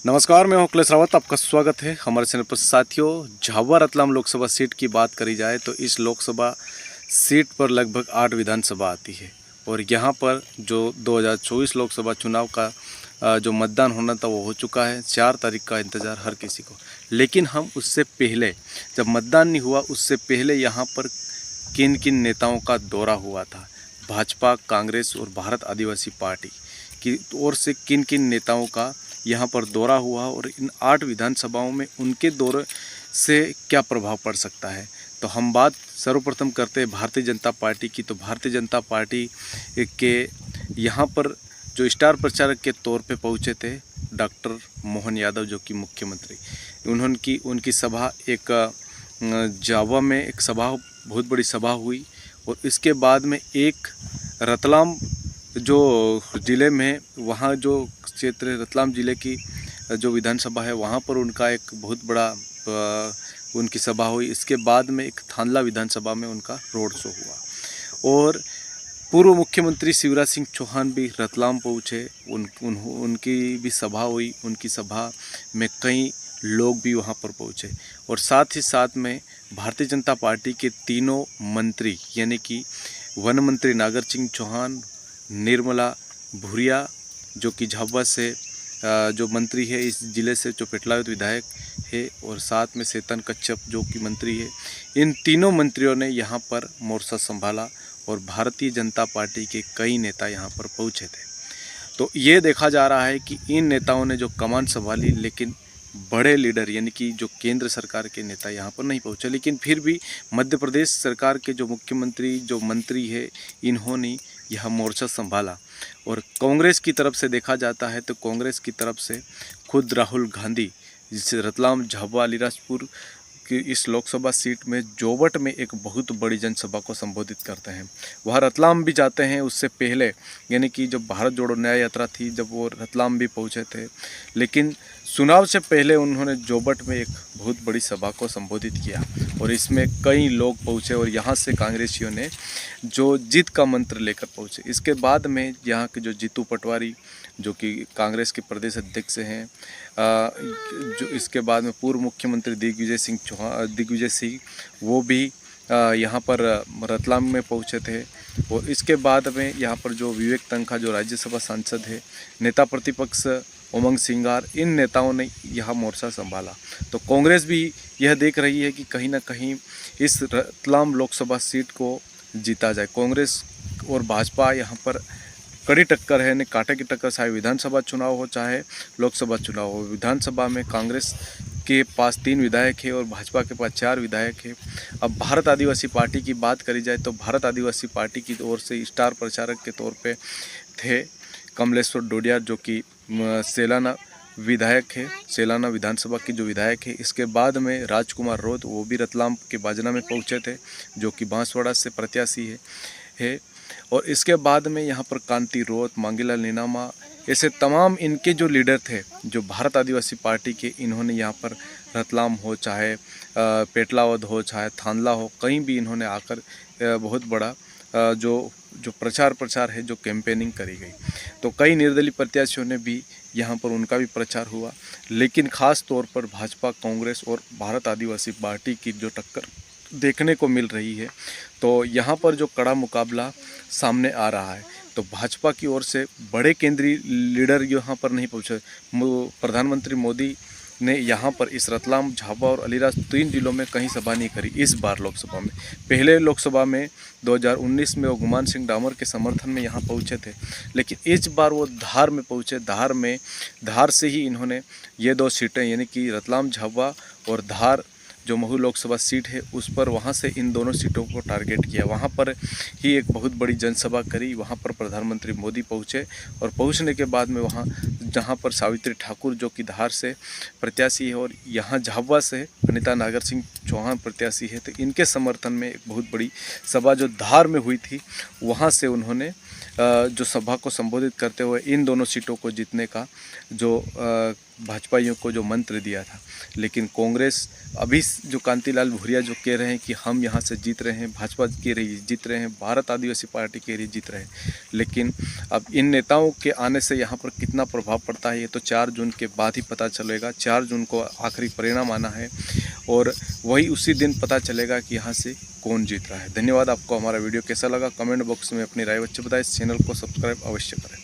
नमस्कार, मैं हूं अखिलेश रावत। आपका स्वागत है हमारे चैनल पर। साथियों, झाबुआ रतलाम लोकसभा सीट की बात करी जाए तो इस लोकसभा सीट पर लगभग 8 विधानसभा आती है और यहां पर जो 2024 लोकसभा चुनाव का जो मतदान होना था वो हो चुका है। 4 तारीख का इंतज़ार हर किसी को। लेकिन हम उससे पहले, जब मतदान नहीं हुआ उससे पहले यहाँ पर किन किन नेताओं का दौरा हुआ था, भाजपा, कांग्रेस और भारत आदिवासी पार्टी की ओर से किन किन नेताओं का यहाँ पर दौरा हुआ और इन 8 विधानसभाओं में उनके दौरे से क्या प्रभाव पड़ सकता है। तो हम बात सर्वप्रथम करते हैं भारतीय जनता पार्टी की। तो भारतीय जनता पार्टी के यहाँ पर जो स्टार प्रचारक के तौर पे पहुँचे थे डॉक्टर मोहन यादव, जो कि मुख्यमंत्री, उनकी सभा एक झाबुआ में एक सभा, बहुत बड़ी सभा हुई और इसके बाद में एक रतलाम जो ज़िले में, वहाँ जो क्षेत्र रतलाम ज़िले की जो विधानसभा है वहाँ पर उनका एक बहुत बड़ा उनकी सभा हुई। इसके बाद में एक थांदला विधानसभा में उनका रोड शो हुआ और पूर्व मुख्यमंत्री शिवराज सिंह चौहान भी रतलाम पहुँचे। उनकी भी सभा हुई। उनकी सभा में कई लोग भी वहाँ पर पहुँचे और साथ ही साथ में भारतीय जनता पार्टी के तीनों मंत्री, यानी कि वन मंत्री नागर सिंह चौहान, निर्मला भूरिया जो कि झाबुआ से जो मंत्री है, इस ज़िले से जो पेटलावद विधायक है, और साथ में चेतन कच्छप जो कि मंत्री है, इन तीनों मंत्रियों ने यहाँ पर मोर्चा संभाला और भारतीय जनता पार्टी के कई नेता यहाँ पर पहुँचे थे। तो ये देखा जा रहा है कि इन नेताओं ने जो कमान संभाली, लेकिन बड़े लीडर यानी कि जो केंद्र सरकार के नेता यहाँ पर नहीं पहुँचे। लेकिन फिर भी मध्य प्रदेश सरकार के जो मुख्यमंत्री, जो मंत्री है, इन्होंने यह मोर्चा संभाला। और कांग्रेस की तरफ से देखा जाता है तो कांग्रेस की तरफ से खुद राहुल गांधी, जिसे रतलाम, झाबुआ, अलीराजपुर की इस लोकसभा सीट में जोबट में एक बहुत बड़ी जनसभा को संबोधित करते हैं। वह रतलाम भी जाते हैं। उससे पहले, यानी कि जब भारत जोड़ो न्याय यात्रा थी, जब वो रतलाम भी पहुँचे थे, लेकिन चुनाव से पहले उन्होंने जोबट में एक बहुत बड़ी सभा को संबोधित किया और इसमें कई लोग पहुँचे और यहाँ से कांग्रेसियों ने जो जीत का मंत्र लेकर पहुँचे। इसके बाद में यहाँ के जो जीतू पटवारी, जो कि कांग्रेस के प्रदेश अध्यक्ष हैं, जो इसके बाद में पूर्व मुख्यमंत्री दिग्विजय सिंह, वो भी यहाँ पर रतलाम में पहुँचे थे। और इसके बाद में यहाँ पर जो विवेक तनखा, जो राज्यसभा सांसद है, नेता प्रतिपक्ष उमंग सिंगार, इन नेताओं ने यह मोर्चा संभाला। तो कांग्रेस भी यह देख रही है कि कहीं ना कहीं इस रतलाम लोकसभा सीट को जीता जाए। कांग्रेस और भाजपा यहाँ पर कड़ी टक्कर है, ने कांटे की टक्कर, चाहे विधानसभा चुनाव हो चाहे लोकसभा चुनाव हो। विधानसभा में कांग्रेस के पास 3 विधायक है और भाजपा के पास 4 विधायक है। अब भारत आदिवासी पार्टी की बात करी जाए तो भारत आदिवासी पार्टी की ओर से स्टार प्रचारक के तौर पे थे कमलेश्वर डोडिया, जो कि सेलाना विधायक है, सेलाना विधानसभा की जो विधायक है। इसके बाद में राजकुमार रोध, वो भी रतलाम के बाजना में पहुँचे थे, जो कि बांसवाड़ा से प्रत्याशी है। और इसके बाद में यहाँ पर कांति रोध, मांगीलाल नीनामा, ऐसे तमाम इनके जो लीडर थे जो भारत आदिवासी पार्टी के, इन्होंने यहाँ पर रतलाम हो चाहे पेटलावद हो चाहे थांदला हो, कहीं भी इन्होंने आकर बहुत बड़ा जो प्रचार है, जो कैंपेनिंग करी गई। तो कई निर्दलीय प्रत्याशियों ने भी यहाँ पर, उनका भी प्रचार हुआ। लेकिन ख़ास तौर पर भाजपा, कांग्रेस और भारत आदिवासी पार्टी की जो टक्कर देखने को मिल रही है, तो यहाँ पर जो कड़ा मुकाबला सामने आ रहा है, तो भाजपा की ओर से बड़े केंद्रीय लीडर यहाँ पर नहीं पहुँचे। प्रधानमंत्री मोदी ने यहाँ पर इस रतलाम, झाबुआ और अलीराज 3 जिलों में कहीं सभा नहीं करी इस बार लोकसभा में। पहले लोकसभा में 2019 में वो गुमान सिंह डामर के समर्थन में यहाँ पहुँचे थे, लेकिन इस बार वो धार में पहुँचे। धार से ही इन्होंने ये 2 सीटें, यानी कि रतलाम, झाबुआ और धार जो महू लोकसभा सीट है, उस पर वहाँ से इन दोनों सीटों को टारगेट किया। वहाँ पर ही एक बहुत बड़ी जनसभा करी। वहाँ पर प्रधानमंत्री मोदी पहुँचे और पहुँचने के बाद में वहाँ, जहाँ पर सावित्री ठाकुर जो कि धार से प्रत्याशी है और यहाँ झाबुआ से अनिता नागर सिंह चौहान प्रत्याशी है, तो इनके समर्थन में एक बहुत बड़ी सभा जो धार में हुई थी, वहाँ से उन्होंने जो सभा को संबोधित करते हुए इन दोनों सीटों को जीतने का जो भाजपाइयों को जो मंत्र दिया था। लेकिन कांग्रेस अभी जो कांतिलाल भूरिया जो कह रहे हैं कि हम यहाँ से जीत रहे हैं, भाजपा कह रही जीत रहे हैं, भारत आदिवासी पार्टी कह रही जीत रहे हैं, लेकिन अब इन नेताओं के आने से यहाँ पर कितना प्रभाव पड़ता है ये तो 4 जून के बाद ही पता चलेगा। 4 जून को आखिरी परिणाम आना है और वही उसी दिन पता चलेगा कि यहाँ से कौन जीत रहा है। धन्यवाद। आपको हमारा वीडियो कैसा लगा कमेंट बॉक्स में अपनी राय अवश्य बताएं। इस चैनल को सब्सक्राइब अवश्य करें।